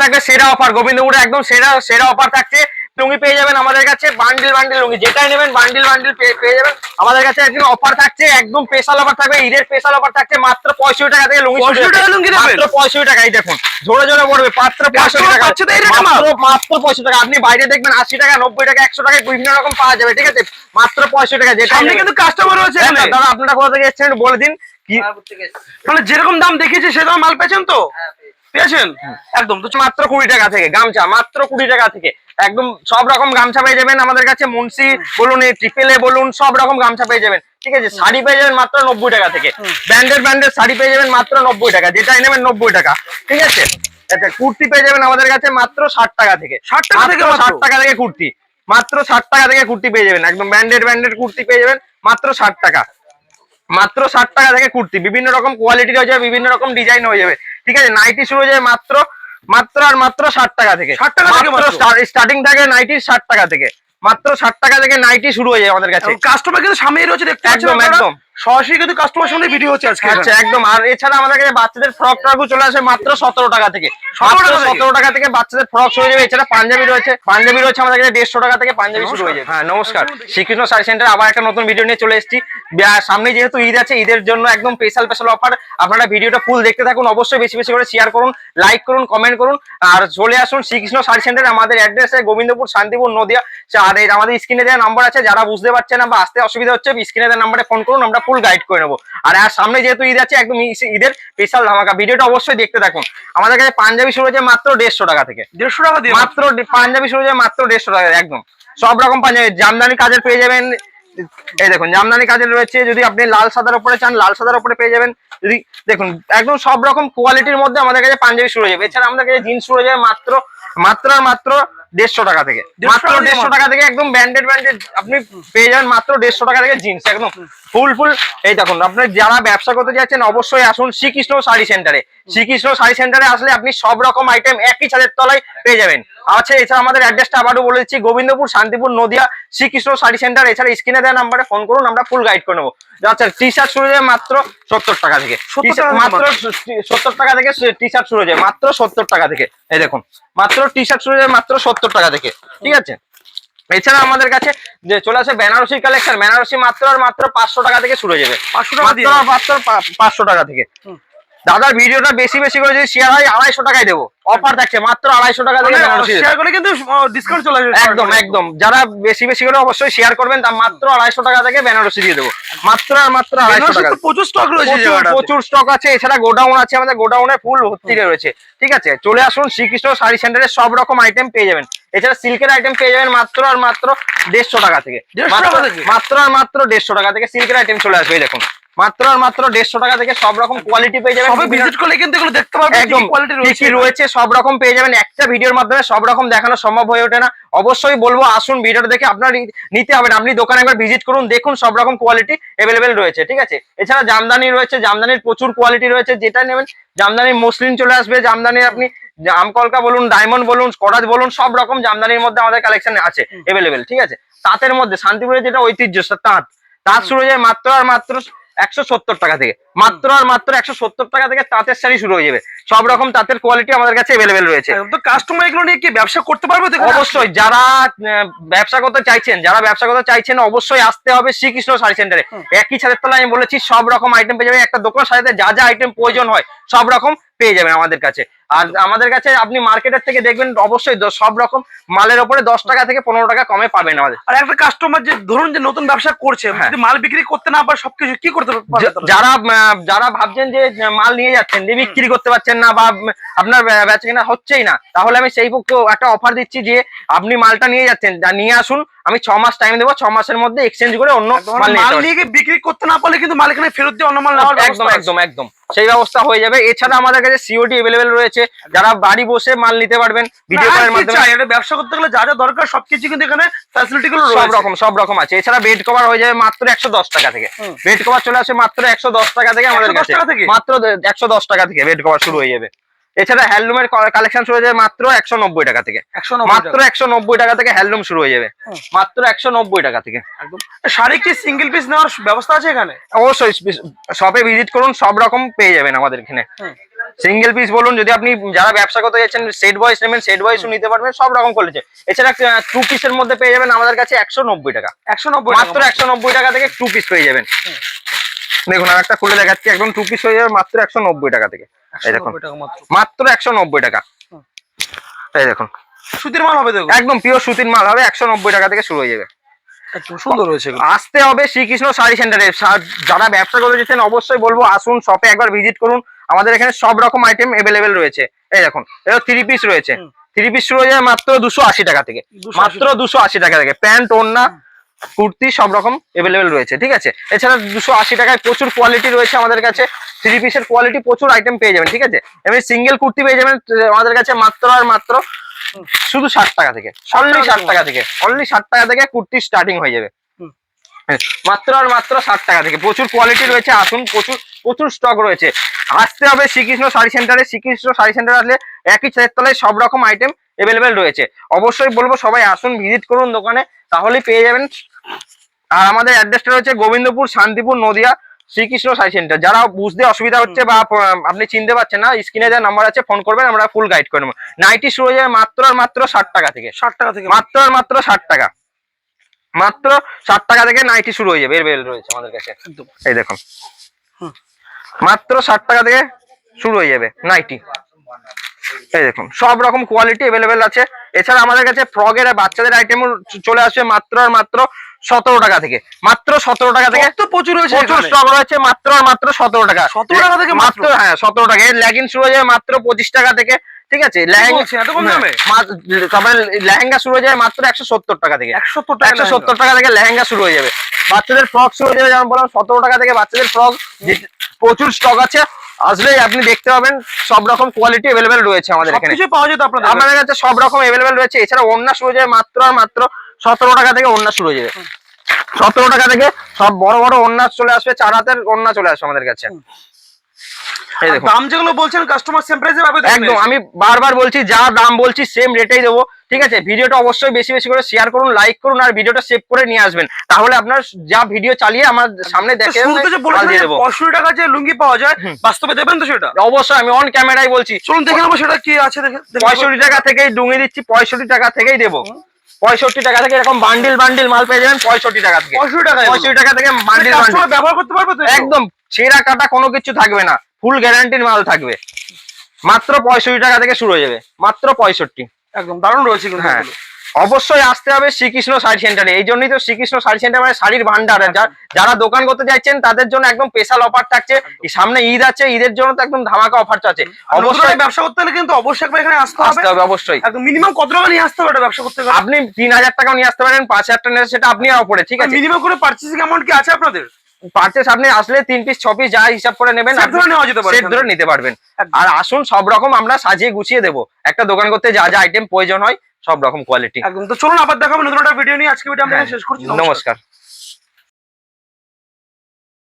থাকবে সেরা অফার, গোবিন্দপুরে একদম সেরা সেরা অফার থাকছে। লুঙ্গি পেয়ে যাবেন আমাদের কাছে বান্ডিল বান্ডিল লুঙ্গি, যেটাই নেবেন বান্ডিল বান্ডিল পেয়ে যাবেন আমাদের কাছে। একদম অফার থাকছে, একদম স্পেশাল অফার থাকবে, ঈদের স্পেশাল অফার থাকছে মাত্র 65 টাকা থেকে লুঙ্গি। 65 টাকা লুঙ্গি দেবেন? মাত্র 65 টাকাই দেখুন, জোরে জোরে পড়বে মাত্র 65 টাকা, মাত্র 65 টাকা। আপনি বাইরে দেখবেন 80 টাকা 90 টাকা 100 টাকায় বিভিন্ন রকম পাওয়া যাবে, ঠিক আছে? মাত্র 65 টাকা। যেটা কিন্তু কাস্টমার রয়েছে এখানে। দাদা আপনারা কোথা থেকে এসেছেন বলে দিন। কি মানে যেরকম দাম দেখেছি সেরকম মাল পেয়েছেন তো? পেয়েছেন একদম। তো মাত্র 20 টাকা থেকে গামছা, মাত্র 20 টাকা থেকে একদম সব রকম গামছা পেয়ে যাবেন আমাদের কাছে। মুন্সি বলুন, ট্রিপল এ বলুন, সব রকম গামছা পেয়ে যাবেন, ঠিক আছে? শাড়ি পেয়ে যাবেন মাত্র 90 টাকা থেকে, ব্র্যান্ডেড শাড়ি পেয়ে যাবেন মাত্র 90 টাকা, যেটাই নেবেন 90 টাকা, ঠিক আছে? আচ্ছা, কুর্তি পেয়ে যাবেন আমাদের কাছে মাত্র 60 টাকা থেকে। 60 টাকা থেকে? 60 টাকা থেকে কুর্তি, মাত্র 60 টাকা থেকে কুর্তি পেয়ে যাবেন, একদম ব্র্যান্ডেড কুর্তি পেয়ে যাবেন মাত্র 60 টাকা। মাত্র 60 টাকা থেকে কুর্তি, বিভিন্ন রকম কোয়ালিটির হয়ে যাবে, বিভিন্ন রকম ডিজাইন হয়ে যাবে, ঠিক আছে? নাইটি শুরু হয়ে যাবে মাত্র 60 টাকা থেকে। 60 টাকা থেকে স্টার্টিং থাকে নাইটি 60 টাকা থেকে, মাত্র 60 টাকা থেকে নাইটি শুরু হয়ে যায় আমাদের কাছে। কাস্টমার কিন্তু সামনেই রয়েছে, দেখতে পাচ্ছেন একদম একদম সরাসরি কিন্তু কাস্টমার সামনে ভিডিও হচ্ছে আজকে। আচ্ছা একদম। আর এছাড়া আমাদের কাছে বাচ্চাদের ফ্রক ট্রকও চলে আসে মাত্র 17 টাকা থেকে। 17 টাকা থেকে বাচ্চাদের ফ্রক শুরু হয়ে যাবে। এছাড়া পাঞ্জাবি রয়েছে আমাদের কাছে 150 টাকা থেকে পাঞ্জাবি শুরু হয়ে যাবে। হ্যাঁ নমস্কার, শ্রীকৃষ্ণ শাড়ি সেন্টার আবার একটা নতুন ভিডিও নিয়ে চলে এসেছি। সামনে যেহেতু ঈদ আছে, ঈদের জন্য একদম স্পেশাল অফার। আপনারা ভিডিওটা ফুল দেখতে থাকুন, অবশ্যই বেশি বেশি করে শেয়ার করুন, লাইক করুন, কমেন্ট করুন, আর চলে আসুন শ্রীকৃষ্ণ শাড়ি সেন্টার। আমাদের অ্যাড্রেস গোবিন্দপুর, শান্তিপুর, নদিয়া। আর আমাদের স্ক্রিনে দেওয়া নাম্বার আছে, যারা বুঝতে পারছেন না বা আসতে অসুবিধা হচ্ছে স্ক্রিনে দেওয়া নাম্বারে ফোন করুন, আমরা ফুল গাইড করে নেবো। আর সামনে যেহেতু ঈদ আছে, একদম ঈদের স্পেশাল ধামাকা, ভিডিওটা অবশ্যই দেখতে থাকুন। আমাদের কাছে পাঞ্জাবি শুরু হয়েছে মাত্র 150 টাকা থেকে। 150 টাকা দিয়ে মাত্র পাঞ্জাবি শুরু হয়েছে মাত্র 150 টাকা, একদম সব রকম পাঞ্জাবি। জামদানি কাজের পেয়ে যাবেন, এই দেখুন জামদানি কাজের রয়েছে। যদি আপনি লাল সাদার উপরে চান, লাল সাদার উপরে পেয়ে যাবেন। যদি দেখুন একদম সব রকম কোয়ালিটির মধ্যে আমাদের কাছে পাঞ্জাবি শুরু হয়ে যাবে। এছাড়া আমাদের কাছে জিন্স শুরু হয়ে যাবে মাত্র 150 টাকা থেকে, মাত্র 150 টাকা থেকে। একদম ব্র্যান্ডেড আপনি পেয়ে যাবেন মাত্র 150 টাকা থেকে জিন্স, একদম ফুল। এই দেখুন, আপনি যারা ব্যবসা করতে যাচ্ছেন অবশ্যই আসুন শ্রীকৃষ্ণ শাড়ি সেন্টারে। শ্রীকৃষ্ণ শাড়ি সেন্টারে আসলে আপনি সব রকম আইটেম একই ছাদের তলায় পেয়ে যাবেন। আচ্ছা, এছাড়া আমাদের অ্যাড্রেসটা আবারও বলে দিচ্ছি, গোবিন্দপুর, শান্তিপুর, নদিয়া, শ্রীকৃষ্ণ শাড়ি সেন্টার। এছাড়া স্ক্রিনে দেওয়া নাম্বারে ফোন করুন, আমরা ফুল গাইড করে নেবো। আচ্ছা, টি শার্ট শুরু হয়ে যায় মাত্র 70 টাকা থেকে, মাত্র 70 টাকা থেকে টি শার্ট শুরু হয়ে যায় মাত্র 70 টাকা থেকে। এই দেখুন, মাত্র টি শার্ট শুরু হয়ে যায় মাত্র 70 টাকা থেকে, ঠিক আছে? এছাড়া আমাদের কাছে যে চলে আসে বেনারসি কালেকশন, বেনারসি মাত্র 500 টাকা থেকে শুরু হয়ে যাবে, 500 টাকা থেকে। দাদার ভিডিওটা বেশি করে যদি শেয়ার হয় 250 টাকায় দেবো, অফার থাকছে মাত্র 250 টাকা থেকে বেনারসি শেয়ার করে কিন্তু ডিসকাউন্ট চলে আসবে। একদম যারা বেশি করে অবশ্যই শেয়ার করবেন, তা মাত্র 250 টাকা থেকে বেনারসি দিয়ে দেবো, মাত্র 250 টাকা। প্রচুর স্টক রয়েছে, প্রচুর স্টক আছে। এছাড়া গোডাউন আছে, আমাদের গোডাউনে ফুল ভর্তি রয়েছে, ঠিক আছে? চলে আসুন শ্রীকৃষ্ণ শাড়ি সেন্টারে, সব রকম আইটেম পেয়ে যাবেন। এছাড়া সিল্কের আইটেম পেয়ে যাবেন মাত্র 150 টাকা থেকে, মাত্র 150 টাকা থেকে সিল্কের আইটেম চলে আসবে। এই দেখুন, মাত্র 150 টাকা থেকে সব রকম কোয়ালিটি পেয়ে যাবেন। ভিজিট করলে কিন্তু এগুলো দেখতে পাবেন, একদম কি রয়েছে সব রকম পেয়ে যাবেন। একটা ভিডিওর মাধ্যমে সব রকম দেখানো সম্ভব হয়ে ওঠে না। অবশ্যই বলবো আসুন, ভিডিওটা দেখে আপনার নিতে হবে না, আপনি দোকানে একবার ভিজিট করুন, দেখুন সব রকম কোয়ালিটি অ্যাভেলেবেল রয়েছে, ঠিক আছে? এছাড়া জামদানি রয়েছে, জামদানির প্রচুর কোয়ালিটি রয়েছে, যেটা নেবেন। জামদানির মসলিন চলে আসবে, জামদানির আপনি আমকলকা বলুন, ডায়মন্ড বলুন, করাজ বলুন, সব রকম জামদানির মধ্যে আমাদের কালেকশন আছে অ্যাভেলেবেল, ঠিক আছে? তাঁতের মধ্যে শান্তিপুরের যেটা ঐতিহ্য তাঁত শুরু হয়ে যায় মাত্র 170 টাকা থেকে, মাত্র 170 টাকা থেকে তাঁতের শাড়ি শুরু হয়ে যাবে। সব রকম তাঁতের কোয়ালিটি আমাদের কাছে অ্যাভেলেবেল রয়েছে। তো কাস্টমার এগুলো নিয়ে কি ব্যবসা করতে পারবে? অবশ্যই যারা ব্যবসা করতে চাইছেন অবশ্যই আসতে হবে শ্রীকৃষ্ণ শাড়ি সেন্টারে। একই ছাদের তলায় আমি বলেছি সব রকম আইটেম পেয়ে যাবেন। একটা দোকান সাজাতে যা আইটেম প্রয়োজন হয় সব রকম পেয়ে যাবেন আমাদের কাছে। আর আমাদের কাছে আপনি মার্কেটের থেকে দেখবেন অবশ্যই সব রকম মালের উপরে 10 টাকা থেকে 15 টাকা কমে পাবেন আমাদের। আর একটা কাস্টমার যে ধরুন যে নতুন ব্যবসা করছে, যদি মাল বিক্রি করতে না পারে সবকিছু কি করতে পারবে? যারা ভাবছেন যে মাল নিয়ে যাচ্ছেন যে বিক্রি করতে পারছেন না বা আপনার বেচাকেনা হচ্ছেই না, তাহলে আমি সেই পক্ষে একটা অফার দিচ্ছি যে আপনি মালটা নিয়ে যাচ্ছেন, নিয়ে আসুন, আমি 6 মাস টাইম দেবো, 6 মাসের মধ্যে এক্সচেঞ্জ করে অন্য মাল নিয়ে বিক্রি করতে না পারলে কিন্তু মাল এখানে ফেরত দিয়ে অন্য মাল একদম সেই ব্যবস্থা হয়ে যাবে। এছাড়া আমাদের কাছে সিওডি অ্যাভেলেবেল রয়েছে, যারা বাড়ি বসে মাল নিতে পারবেন ভিডিও কলের মাধ্যমে। ব্যবসা করতে গেলে যা দরকার সবকিছু কিন্তু এখানে ফ্যাসিলিটি গুলো সব রকম আছে। এছাড়া বেড কভার হয়ে যাবে মাত্র 110 টাকা থেকে, বেড কভার চলে আসে মাত্র 110 টাকা থেকে আমাদের কাছে, মাত্র 110 টাকা থেকে বেড কভার শুরু হয়ে যাবে। এছাড়া হ্যান্ডলুমের কালেকশন শুরু হয়ে যাবে মাত্র 190 টাকা থেকে, মাত্র 190 টাকা থেকে হ্যান্ডলুম শুরু হয়ে যাবে, মাত্র 190 টাকা থেকে। একদম। শাড়ি কি সিঙ্গেল পিস নেওয়ার ব্যবস্থা আছে এখানে? অবশ্যই শপে ভিজিট করুন, সব রকম পেয়ে যাবেন আমাদের এখানে। সিঙ্গেল পিস বলুন, যদি আপনি যারা ব্যবসা করতে যাচ্ছেন সেট ওয়াইজ নেবেন, সেট ওয়াইজও নিতে পারবেন, সব রকম কোয়ালিটি। এছাড়া 2 পিসের মধ্যে পেয়ে যাবেন আমাদের কাছে 190 টাকা, 190 মাত্র 190 টাকা থেকে 2 পিস পেয়ে যাবেন। দেখুন আর একটা খুলে দেখাচ্ছি, একদম 2 পিস হয়ে যাবে মাত্র 190 টাকা থেকে। এই দেখুন 190 টাকা মাত্র, মাত্র 190 টাকা। এই দেখুন সুতির মাল হবে, দেখুন একদম পিওর সুতির মাল হবে, 190 টাকা থেকে শুরু হয়ে যাবে। একদম সুন্দর রয়েছে এগুলো। আসতে হবে শ্রীকৃষ্ণ শাড়ি সেন্টারে। যারা ব্যবসা করতে চাইছেন অবশ্যই বলবো আসুন, শপে একবার ভিজিট করুন। আমাদের এখানে সব রকম আইটেম এভেলেবেল রয়েছে। এই দেখুন এটা 3 পিস রয়েছে, 3 পিস শুরু হয়ে যায় মাত্র 280 টাকা থেকে, মাত্র 280 টাকা থেকে। প্যান্ট, ওড়না, কুর্তি সব রকম এভেলেবেল রয়েছে, ঠিক আছে। এছাড়া 280 টাকায় প্রচুর কোয়ালিটি রয়েছে আমাদের কাছে, 3 পিসের কোয়ালিটি প্রচুর আইটেম পেয়ে যাবেন, ঠিক আছে। এমনি সিঙ্গেল কুর্তি পেয়ে যাবেন আমাদের কাছে মাত্র আর মাত্র শুধু 60 টাকা থেকে, অনলি 60 টাকা থেকে, অনলি 60 টাকা থেকে কুর্তি স্টার্টিং হয়ে যাবে, মাত্র আর মাত্র 60 টাকা থেকে। প্রচুর কোয়ালিটি রয়েছে, আসুন, প্রচুর প্রচুর স্টক রয়েছে। আসতে হবে শ্রীকৃষ্ণ শাড়ি সেন্টারে। শ্রীকৃষ্ণ শাড়ি সেন্টারে আসলে একই ছাদের তলায় সব রকম আইটেম এভেলেবেল রয়েছে। অবশ্যই বলবো সবাই আসুন, ভিজিট করুন দোকানে, তাহলেই পেয়ে যাবেন। আর আমাদের অ্যাড্রেসটা রয়েছে গোবিন্দপুর, শান্তিপুর, নদিয়া, শ্রীকৃষ্ণ শাড়ি সেন্টার। যারা বুঝতে অসুবিধা হচ্ছে বা আপনি চিনতে পারছেন না, স্ক্রিনে যে নাম্বার আছে ফোন করবেন, আমরা ফুল গাইড করে নেবো। নাইটি শুরু হয়ে যাবে মাত্র আর মাত্র 60 টাকা থেকে, 60 টাকা থেকে মাত্র আর মাত্র 60 টাকা, মাত্র 60 টাকা থেকে নাইটি শুরু হয়ে যাবে, এর রয়েছে আমাদের কাছে। এই দেখুন মাত্র 60 টাকা থেকে শুরু হয়ে যাবে নাইটি। এই দেখুন সব রকম কোয়ালিটি এভেলেবেল আছে। এছাড়া আমাদের কাছে ফ্রকের আর বাচ্চাদের আইটেমও চলে আসবে মাত্র আর মাত্র 17 টাকা থেকে, মাত্র 17 টাকা থেকে। তো প্রচুর রয়েছে, প্রচুর স্টক রয়েছে, মাত্র আর মাত্র 17 টাকা, 17 টাকা থেকে মাত্র। হ্যাঁ 17 টাকা। এর লেগিং শুরু হয়ে যাবে মাত্র 25 টাকা থেকে, ঠিক আছে। লেহেঙ্গা এত কম দামে? তারপরে লেহেঙ্গা শুরু হয়ে যাবে মাত্র 170 টাকা থেকে, 170 টাকা থেকে লেহেঙ্গা শুরু হয়ে যাবে। বাচ্চাদের ফ্রক শুরু হয়ে যাবে যেমন বললাম 17 টাকা থেকে, বাচ্চাদের ফ্রক প্রচুর স্টক আছে, আসলেই আপনি দেখতে পাবেন। সব রকম কোয়ালিটি এভেলেবেল রয়েছে আমাদের এখানে, কিছু পাওয়া যেত আমাদের কাছে সব রকম এভেলেবেল রয়েছে। এছাড়া ওড়না শুরু হয়ে যাবে মাত্র আর মাত্র 17 টাকা থেকে, ওড়না শুরু হয়ে যাবে 17 টাকা থেকে। সব বড় বড় ওড়না চলে আসবে, 4 হাতের ওড়না চলে আসবে আমাদের কাছে। এই দেখুন দাম যেগুলো বলছেন কাস্টমার সেম প্রাইসে পাবে, একদম। আমি বারবার বলছি যা দাম বলছি সেম রেটেই দেবো, ঠিক আছে। ভিডিওটা অবশ্যই বেশি বেশি করে শেয়ার করুন, লাইক করুন, আর ভিডিওটা সেভ করে নিয়ে আসবেন, তাহলে আপনার যা ভিডিও চালিয়ে আমার সামনে দেখে দেবো। 65 টাকা যে লুঙ্গি পাওয়া যায়, বাস্তবে দেবেন তো সেটা? অবশ্যই, আমি অন ক্যামেরায় বলছি। চলুন দেখে নেবো সেটা কি আছে। 65 টাকা থেকেই ডুঙে দিচ্ছি, 65 টাকা থেকেই দেবো। 65 টাকা থেকে এরকম বান্ডিল বান্ডিল মাল পেয়ে যাবেন 65 টাকা থেকে, 65 টাকা থেকে বান্ডিল বান্ডিল ব্যবহার করতে পারবে তো? একদম ছেঁড়া কাটা কোনো কিছু থাকবে না, ফুল গ্যারান্টির মাল থাকবে। মাত্র 65 টাকা থেকে শুরু হয়ে যাবে, মাত্র 65। একদম দারুণ রয়েছে কিন্তু। হ্যাঁ অবশ্যই আসতে হবে শ্রীকৃষ্ণ শাড়ি সেন্টারে। এই জন্যই তো শ্রীকৃষ্ণ শাড়ি সেন্টার মানে শাড়ির ভান্ডার। যারা দোকান করতে চাইছেন তাদের জন্য একদম স্পেশাল অফার থাকছে। সামনে ঈদ আছে, ঈদের জন্য তো একদম ধামাকা অফার আছে। অবশ্যই ব্যবসা করতে হলে কিন্তু অবশ্যই একবার এখানে আসতে হবে। অবশ্যই একদম মিনিমাম কত টাকা নিয়ে আসতে হবে ব্যবসা করতে গেলে? আপনি 3000 টাকাও নিয়ে আসতে পারেন, 5000 টাকা সেটা আপনি উপরে, ঠিক আছে। মিনিমাম করে পারচেজিং অ্যামাউন্ট কি আছে আপনাদের? পারচেস আপনি আসলে 3 পিস 6 পিস যা হিসাব করে নেবেন সেট ধরে নিতে পারবেন। আর আসুন, সব রকম আমরা সাজিয়ে গুছিয়ে দেবো। একটা দোকান করতে যা যা আইটেম প্রয়োজন হয় সব রকম কোয়ালিটি। একদম। তো চলুন আবার দেখাবো নতুন একটা ভিডিও নিয়ে। আজকে ভিডিও আমরা শেষ করছি। নমস্কার।